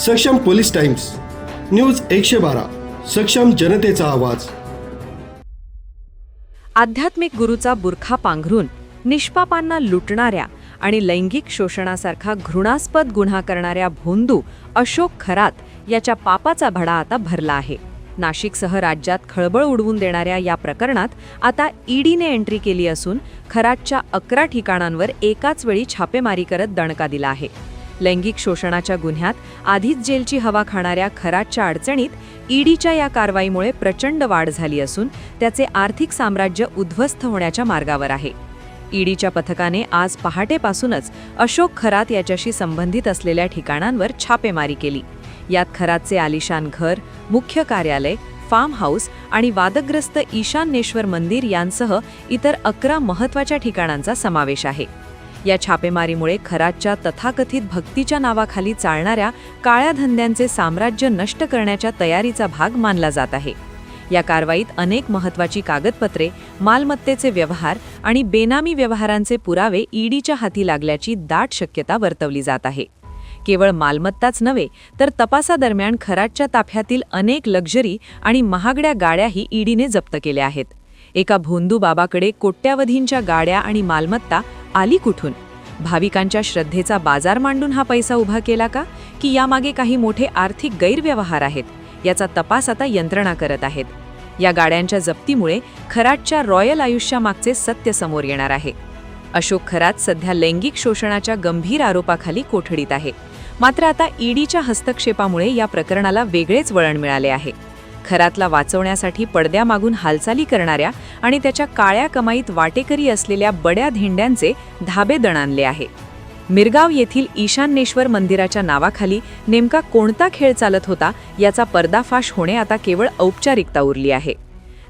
सक्षम police times, news 112, सक्षम जनतेचा आवाज। आध्यात्मिक गुरूचा बुरखा पांघरून निष्पापांना लुटणाऱ्या आणि लैंगिक शोषणासारखा घृणास्पद गुन्हा करणाऱ्या भोंदू अशोक खरात याच्या पापाचा भडा आता भरला आहे। नाशिकसह राज्यात खळबळ उडवून देणाऱ्या या प्रकरणात आता ईडीने एंट्री केली असून खरातच्या 11 ठिकाणांवर एकाच वेळी छापेमारी करत दणका दिला आहे। लैंगिक शोषणाच्या गुन्ह्यात आधीच जेलची हवा खाणाऱ्या खरातच्या अडचणीत ईडीच्या या कारवाईमुळे प्रचंड वाढ झाली असून त्याचे आर्थिक साम्राज्य उद्ध्वस्त होण्याच्या मार्गावर आहे। ईडीच्या पथकाने आज पहाटेपासूनच अशोक खरात याच्याशी संबंधित असलेल्या ठिकाणांवर छापेमारी केली। यात खरातचे आलिशान घर, मुख्य कार्यालय, फार्म हाऊस आणि वादग्रस्त ईशान्येश्वर मंदिर यांसह इतर 11 महत्त्वाच्या ठिकाणांचा समावेश आहे। या छापेमारीमुळे खरातच्या तथाकथित भक्तीच्या नावाखाली चालणाऱ्या काळ्या धंद्यांचे साम्राज्य नष्ट करण्याच्या तयारीचा भाग मानला जात आहे। या कारवाईत अनेक महत्त्वाची कागदपत्रे, मालमत्तेचे व्यवहार आणि बेनामी व्यवहारांचे पुरावे ईडीच्या हाती लागल्याची दाट शक्यता वर्तवली जात आहे। केवळ मालमत्ताच नव्हे तर तपासादरम्यान खरातच्या ताफ्यातील अनेक लक्झरी आणि महागड्या गाड्याही ईडीने जप्त केल्या आहेत। एका भोंदू बाबाकडे कोट्यावधींच्या गाड्या आणि मालमत्ता आली कुठून? भाविकांच्या श्रद्धेचा बाजार मांडून हा पैसा उभा केला का, की यामागे काही मोठे आर्थिक गैरव्यवहार आहेत? याचा तपास आता यंत्रणा करत आहेत। या गाड्यांच्या जप्तीमुळे खरातच्या रॉयल आयुष्यामागचे सत्य समोर येणार आहे। अशोक खरात सध्या लैंगिक शोषणाच्या गंभीर आरोपाखाली कोठडीत आहे। मात्र आता ईडीच्या हस्तक्षेपामुळे या प्रकरणाला वेगळेच वळण मिळाले आहे। खरातला वाचवण्यासाठी पडद्यामागून हालचाली करणाऱ्या आणि त्याच्या काळ्या कमाईत वाटेकरी असलेल्या बड्या धेंड्यांचे धाबे दणाणले आहे। मिरगाव येथील ईशान्येश्वर मंदिराच्या नावाखाली नेमका कोणता खेळ चालत होता याचा पर्दाफाश होणे आता केवळ औपचारिकता उरली आहे।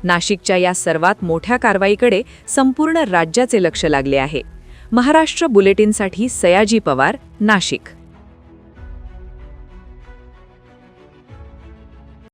नाशिकच्या या सर्वात मोठ्या कारवाईकडे संपूर्ण राज्याचे लक्ष लागले आहे। महाराष्ट्र बुलेटिनसाठी सयाजी पवार, नाशिक।